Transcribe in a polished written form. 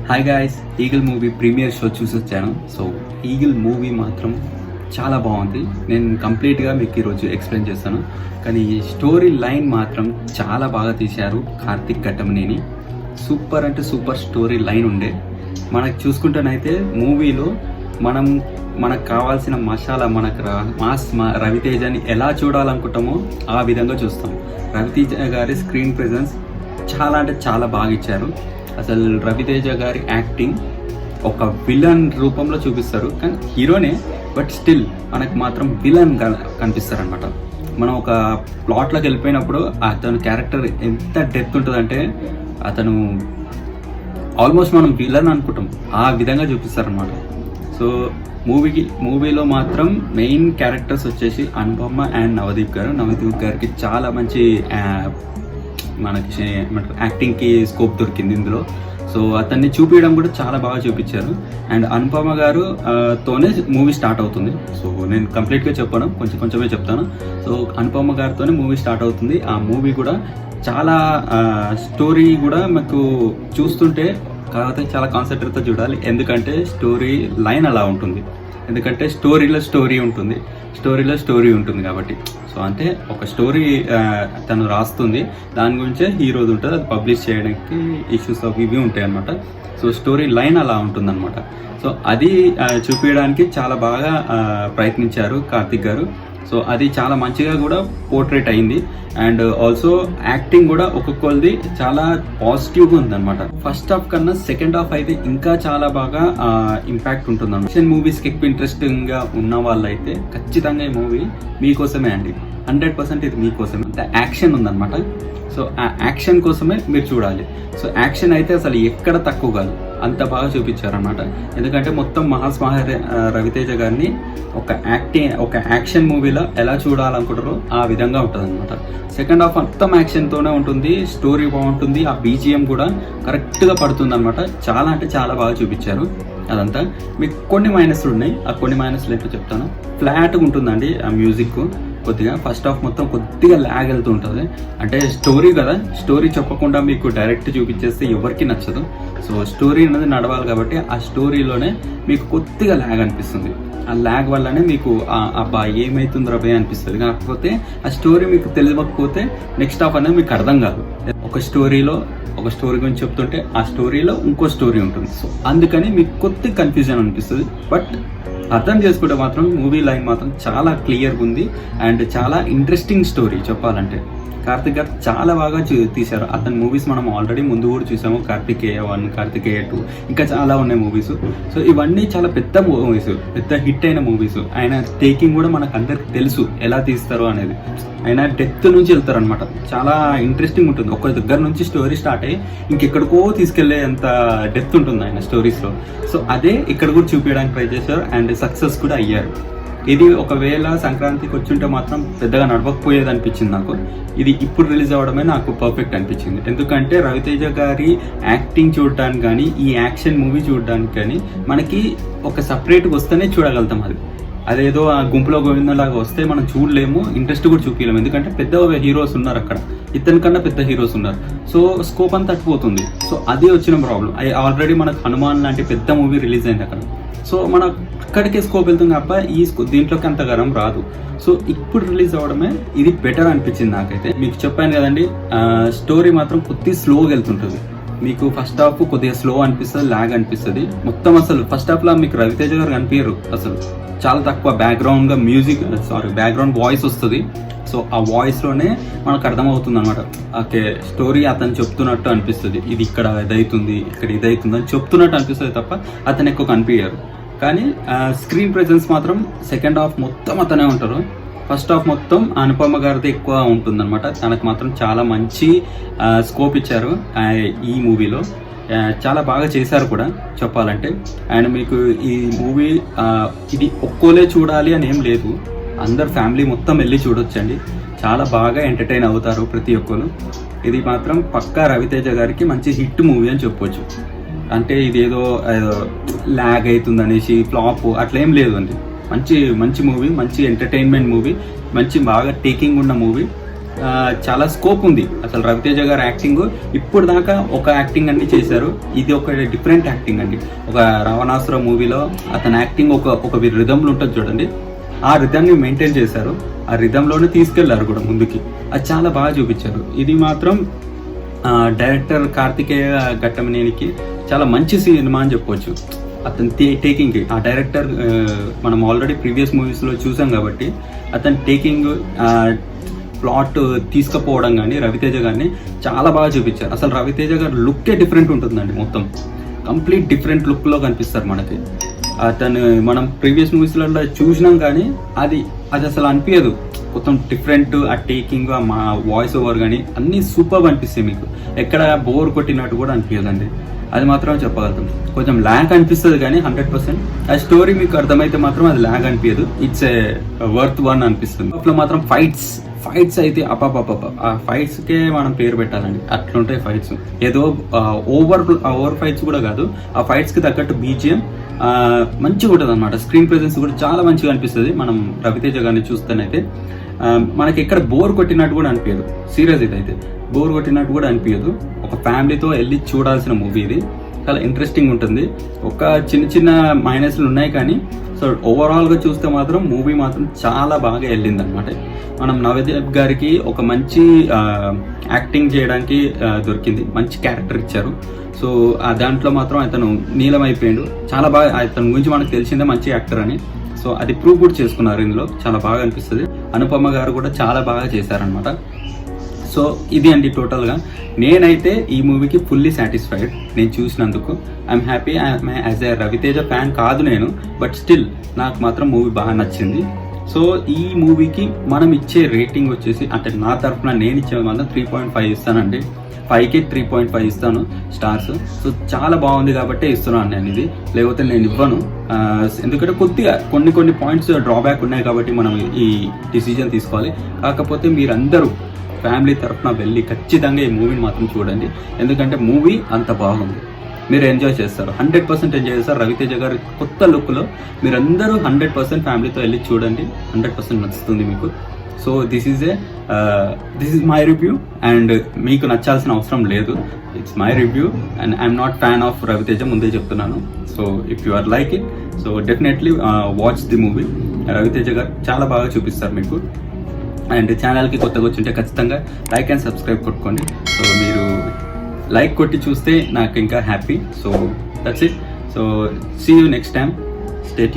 Hi guys, eagle movie premiere show చూసి వచ్చాను. So eagle movie మాత్రం చాలా బాగుంది. నేను కంప్లీట్గా మీకు ఈరోజు ఎక్స్ప్లెయిన్ చేస్తాను. కానీ ఈ స్టోరీ లైన్ మాత్రం చాలా బాగా తీశారు కార్తిక్ ఘట్టమనేని. సూపర్ అంటే సూపర్ స్టోరీ లైన్ ఉండే. మనకు చూసుకుంటేనైతే మూవీలో మనకు కావాల్సిన మసాలా రవితేజని ఎలా చూడాలనుకుంటామో ఆ విధంగా చూస్తాం. రవితేజ గారి స్క్రీన్ ప్రెజెన్స్ చాలా అంటే చాలా బాగా ఇచ్చారు. అసలు రవితేజ గారి యాక్టింగ్ ఒక విలన్ రూపంలో చూపిస్తారు, కానీ హీరోనే, బట్ స్టిల్ మనకు మాత్రం విలన్ కనిపిస్తారనమాట. మనం ఒక ప్లాట్లోకి వెళ్ళిపోయినప్పుడు అతని క్యారెక్టర్ ఎంత డెప్త్ ఉంటుందంటే అతను ఆల్మోస్ట్ మనం విలన్ అనుకుంటాం, ఆ విధంగా చూపిస్తారనమాట. సో మూవీలో మాత్రం మెయిన్ క్యారెక్టర్స్ వచ్చేసి అనుపమ అండ్ నవదీప్ గారికి చాలా మంచి మనకి యాక్టింగ్కి స్కోప్ దొరికింది ఇందులో. సో అతన్ని చూపించడం కూడా చాలా బాగా చూపించారు. అండ్ అనుపమ గారు తోనే మూవీ స్టార్ట్ అవుతుంది. సో నేను కంప్లీట్గా చెప్పాను, కొంచెమే చెప్తాను. సో అనుపమ గారితోనే మూవీ స్టార్ట్ అవుతుంది. ఆ మూవీ కూడా చాలా స్టోరీ కూడా మాకు చూస్తుంటే కాకపోతే చాలా కాన్సెప్ట్తో చూడాలి, ఎందుకంటే స్టోరీ లైన్ అలా ఉంటుంది. ఎందుకంటే స్టోరీలో స్టోరీ ఉంటుంది కాబట్టి. సో అంటే ఒక స్టోరీ తను రాస్తుంది, దాని గురించే హీరోది ఉంటుంది, అది పబ్లిష్ చేయడానికి ఇష్యూస్ ఇవి ఉంటాయి అనమాట. సో స్టోరీ లైన్ అలా ఉంటుందన్నమాట. సో అది చూపించడానికి చాలా బాగా ప్రయత్నించారు కార్తిక్ గారు. సో అది చాలా మంచిగా కూడా పోర్ట్రేట్ అయింది. అండ్ ఆల్సో యాక్టింగ్ కూడా ఒక్కొక్కరిది చాలా పాజిటివ్గా ఉందన్నమాట. ఫస్ట్ హాఫ్ కన్నా సెకండ్ హాఫ్ అయితే ఇంకా చాలా బాగా ఇంపాక్ట్ ఉంటుంది. యాక్షన్ మూవీస్కి ఎక్కువ ఇంట్రెస్టింగ్గా ఉన్న వాళ్ళైతే ఖచ్చితంగా ఈ మూవీ మీకోసమే అండి, 100% ఇది మీకోసమే. అంత యాక్షన్ ఉందన్నమాట. సో ఆ యాక్షన్ కోసమే మీరు చూడాలి. సో యాక్షన్ అయితే అసలు ఎక్కడ తక్కువ కాదు, అంత బాగా చూపించారనమాట. ఎందుకంటే మొత్తం రవితేజ గారిని ఒక యాక్షన్ మూవీలో ఎలా చూడాలనుకుంటారో ఆ విధంగా ఉంటుంది అనమాట. సెకండ్ హాఫ్ మొత్తం యాక్షన్తోనే ఉంటుంది, స్టోరీ బాగుంటుంది, ఆ బీజిఎం కూడా కరెక్ట్గా పడుతుంది అనమాట. చాలా అంటే చాలా బాగా చూపించారు అదంతా. మీకు కొన్ని మైనస్లు ఉన్నాయి, ఆ కొన్ని మైనస్లు ఏంటో చెప్తాను. ఫ్లాట్గా ఉంటుందండి ఆ మ్యూజిక్ కొద్దిగా. ఫస్ట్ హాఫ్ మొత్తం కొద్దిగా ల్యాగ్ వెళ్తూ ఉంటుంది. అంటే స్టోరీ కదా, స్టోరీ చెప్పకుండా మీకు డైరెక్ట్ చూపించేస్తే ఎవరికి నచ్చదు. సో స్టోరీ అనేది నడవాలి కాబట్టి ఆ స్టోరీలోనే మీకు కొద్దిగా ల్యాగ్ అనిపిస్తుంది. ఆ ల్యాగ్ వల్లనే మీకు అబ్బా ఏమవుతుంది రబే అనిపిస్తుంది. కాకపోతే ఆ స్టోరీ మీకు తెలియకపోతే నెక్స్ట్ హాఫ్ అనేది మీకు అర్థం కాదు. ఒక స్టోరీ గురించి చెప్తుంటే ఆ స్టోరీలో ఇంకో స్టోరీ ఉంటుంది. సో అందుకని మీకు కొద్దిగా కన్ఫ్యూజన్ అనిపిస్తుంది. బట్ అర్థం చేసుకుంటే మాత్రం మూవీ లైన్ మాత్రం చాలా క్లియర్గా ఉంది. అండ్ చాలా ఇంట్రెస్టింగ్ స్టోరీ చెప్పాలంటే. కార్తిక్ గారు చాలా బాగా తీశారు. అతని మూవీస్ మనం ఆల్రెడీ ముందు కూడా చూసాము, కార్తికేయ 1, కార్తికేయ 2, ఇంకా చాలా ఉన్నాయి మూవీస్. సో ఇవన్నీ చాలా పెద్ద మూవీస్, పెద్ద హిట్ అయిన మూవీస్. ఆయన టేకింగ్ కూడా మనకు అందరికి తెలుసు ఎలా తీస్తారు అనేది. ఆయన డెప్త్ నుంచి వెళ్తారు అనమాట. చాలా ఇంట్రెస్టింగ్ ఉంటుంది. ఒక దగ్గర నుంచి స్టోరీ స్టార్ట్ అయ్యి ఇంకెక్కడికో తీసుకెళ్లే అంత డెప్త్ ఉంటుంది ఆయన స్టోరీస్లో. సో అదే ఇక్కడ కూడా చూపించడానికి ట్రై చేశారు అండ్ సక్సెస్ కూడా అయ్యారు. ఇది ఒకవేళ సంక్రాంతికి వచ్చుంటే మాత్రం పెద్దగా నడవకపోయేది అనిపించింది నాకు. ఇది ఇప్పుడు రిలీజ్ అవ్వడమే నాకు పర్ఫెక్ట్ అనిపించింది. ఎందుకంటే రవితేజ గారి యాక్టింగ్ చూడడానికి కానీ, ఈ యాక్షన్ మూవీ చూడడానికి కానీ మనకి ఒక సపరేట్గా వస్తేనే చూడగలుగుతాం. అదేదో ఆ గుంపులో గోవిందంలాగా వస్తే మనం చూడలేము, ఇంట్రెస్ట్ కూడా చూపించలేము. ఎందుకంటే పెద్ద హీరోస్ ఉన్నారు అక్కడ, ఇతని కన్నా పెద్ద హీరోస్ ఉన్నారు. సో స్కోప్ అంతా తట్టుపోతుంది. సో అది వచ్చిన ప్రాబ్లం. ఆల్రెడీ మనకు హనుమాన్ లాంటి పెద్ద మూవీ రిలీజ్ అయింది అక్కడ. సో మన అక్కడికే స్కోప్ వెళ్తుంది తప్ప దీంట్లోకి అంత గరం రాదు. సో ఇప్పుడు రిలీజ్ అవ్వడమే ఇది బెటర్ అనిపించింది నాకైతే. మీకు చెప్పాను కదండి, స్టోరీ మాత్రం కొద్దిగా స్లోగా వెళ్తుంటుంది. మీకు ఫస్ట్ హాఫ్ కొద్దిగా స్లో అనిపిస్తుంది, ల్యాగ్ అనిపిస్తుంది. మొత్తం అసలు ఫస్ట్ హాఫ్లో మీకు రవితేజ గారు కనిపించరు అసలు, చాలా తక్కువ. బ్యాక్గ్రౌండ్ వాయిస్ వస్తుంది. సో ఆ వాయిస్లోనే మనకు అర్థమవుతుంది అనమాట. ఓకే, స్టోరీ అతను చెప్తున్నట్టు అనిపిస్తుంది. ఇది ఇక్కడ ఇదవుతుంది, ఇక్కడ ఇదవుతుంది అని చెప్తున్నట్టు అనిపిస్తుంది తప్ప అతను ఎక్కువ కనిపించారు. కానీ స్క్రీన్ ప్రెజెన్స్ మాత్రం సెకండ్ హాఫ్ మొత్తం అతనే ఉంటారు. ఫస్ట్ హాఫ్ మొత్తం అనుపమ గారిది ఎక్కువ ఉంటుందన్నమాట. తనకు మాత్రం చాలా మంచి స్కోప్ ఇచ్చారు ఈ మూవీలో. చాలా బాగా చేశారు కూడా చెప్పాలంటే. అండ్ మీకు ఈ మూవీ ఇది ఒక్కోలే చూడాలి అని ఏం లేదు, అందరు ఫ్యామిలీ మొత్తం వెళ్ళి చూడొచ్చండి. చాలా బాగా ఎంటర్టైన్ అవుతారు ప్రతి ఒక్కరు. ఇది మాత్రం పక్కా రవితేజ గారికి మంచి హిట్ మూవీ అని చెప్పొచ్చు. అంటే ఇదేదో ల్యాగ్ అవుతుంది అనేసి ఫ్లాప్ అట్లా ఏం లేదు అండి. మంచి మూవీ, మంచి ఎంటర్టైన్మెంట్ మూవీ, మంచి బాగా టేకింగ్ ఉన్న మూవీ. చాలా స్కోప్ ఉంది. అసలు రవితేజ గారు యాక్టింగ్ ఇప్పుడు దాకా ఒక యాక్టింగ్ అన్ని చేశారు, ఇది ఒక డిఫరెంట్ యాక్టింగ్ అండి. ఒక రావణాసుర మూవీలో అతని యాక్టింగ్ ఒక రిథంలో ఉంటుంది చూడండి, ఆ రిథంని మెయింటైన్ చేశారు, ఆ రిథంలోనే తీసుకెళ్లారు కూడా ముందుకి, అది చాలా బాగా చూపించారు. ఇది మాత్రం డైరెక్టర్ కార్తికేయ ఘట్టమనేనికి చాలా మంచి సినిమా అని చెప్పవచ్చు. అతని టేకింగ్, ఆ డైరెక్టర్ మనం ఆల్రెడీ ప్రీవియస్ మూవీస్లో చూసాం కాబట్టి అతని టేకింగ్, ప్లాట్ తీసుకుపోవడం కానీ రవితేజ గారిని చాలా బాగా చూపించారు. అసలు రవితేజ గారి లుక్కే డిఫరెంట్ ఉంటుందండి, మొత్తం కంప్లీట్ డిఫరెంట్ లుక్లో కనిపిస్తారు మనకి. అతను మనం ప్రీవియస్ మూవీస్లలో చూసినాం కానీ అది అసలు అనిపించదు, మొత్తం డిఫరెంట్. ఆ టేకింగ్, మా వాయిస్ ఓవర్ కానీ అన్నీ సూపర్ అనిపిస్తాయి మీకు, ఎక్కడ బోర్ కొట్టినట్టు కూడా అనిపించదండి. అది మాత్రం చెప్పగలుగుతాం. కొంచెం ల్యాగ్ అనిపిస్తుంది కానీ 100% ఆ స్టోరీ మీకు అర్థమైతే మాత్రం అది ల్యాగ్ అనిపించదు, ఇట్స్ ఏ వర్త్ వన్ అనిపిస్తుంది. అప్పుడు మాత్రం ఫైట్స్ అయితే ఆ ఫైట్స్కే మనం పేరు పెట్టాలండి, అట్లుంటాయి ఫైట్స్. ఏదో ఓవర్ ఫైట్స్ కూడా కాదు, ఆ ఫైట్స్కి తగ్గట్టు బీజిఎం మంచిగా ఉంటుంది అనమాట. స్క్రీన్ ప్రెజెన్స్ కూడా చాలా మంచిగా అనిపిస్తుంది. మనం రవితేజ గారిని చూస్తేనైతే మనకి ఎక్కడ బోర్ కొట్టినట్టు కూడా అనిపించదు. సీరియస్ ఇదైతే బోర్ కొట్టినట్టు కూడా అనిపించదు. ఒక ఫ్యామిలీతో వెళ్ళి చూడాల్సిన మూవీ ఇది, చాలా ఇంట్రెస్టింగ్ ఉంటుంది. ఒక చిన్న మైనస్లు ఉన్నాయి కానీ సో ఓవరాల్గా చూస్తే మాత్రం మూవీ మాత్రం చాలా బాగా వెళ్ళింది అనమాట. మనం నవదీప్ గారికి ఒక మంచి యాక్టింగ్ చేయడానికి దొరికింది, మంచి క్యారెక్టర్ ఇచ్చారు. సో దాంట్లో మాత్రం అతను నీలమైపోయాడు. చాలా బాగా, అతని గురించి మనకు తెలిసిందే మంచి యాక్టర్ అని. సో అది ప్రూవ్ కూడా చేసుకున్నారు ఇందులో, చాలా బాగా అనిపిస్తుంది. అనుపమ గారు కూడా చాలా బాగా చేశారనమాట. సో ఇది అండి టోటల్గా. నేనైతే ఈ మూవీకి ఫుల్లీ సాటిస్ఫైడ్ నేను చూసినందుకు. I'm happy. As a Ravi Teja fan కాదు నేను, బట్ స్టిల్ నాకు మాత్రం మూవీ బాగా నచ్చింది. సో ఈ మూవీకి మనం ఇచ్చే రేటింగ్ వచ్చేసి, అంటే నా తరఫున నేను ఇచ్చే మాత్రం 3.5 ఇస్తానండి. 5కి 3.5 ఇస్తాను స్టార్స్. సో చాలా బాగుంది కాబట్టి ఇస్తున్నాను నేను ఇది, లేకపోతే నేను ఇవ్వను. ఎందుకంటే కొద్దిగా కొన్ని పాయింట్స్ డ్రాబ్యాక్ ఉన్నాయి కాబట్టి మనం ఈ డిసిజన్ తీసుకోవాలి. కాకపోతే మీరందరూ ఫ్యామిలీ తరఫున వెళ్ళి ఖచ్చితంగా ఈ మూవీని మాత్రం చూడండి, ఎందుకంటే మూవీ అంత బాగుంది. మీరు ఎంజాయ్ చేస్తారు, 100% ఎంజాయ్ చేస్తారు. రవితేజ గారి కొత్త లుక్లో మీరందరూ 100% ఫ్యామిలీతో వెళ్ళి చూడండి, 100% నచ్చుతుంది మీకు. So this is my review, and మీకు నచ్చాల్సిన అవసరం లేదు. It's my review and I'm not fan of Ravi Teja, ముందే చెప్తున్నాను. So if you are like it, so definitely watch the movie. Ravi Teja garu చాలా బాగా చూపిస్తారు మీకు. అండ్ ఛానల్కి కొత్తగా వచ్చి ఉంటే ఖచ్చితంగా లైక్ అండ్ సబ్స్క్రైబ్ కొట్టుకోండి. సో మీరు లైక్ కొట్టి చూస్తే నాకు ఇంకా happy. So that's it. So see you next time. Stay tuned.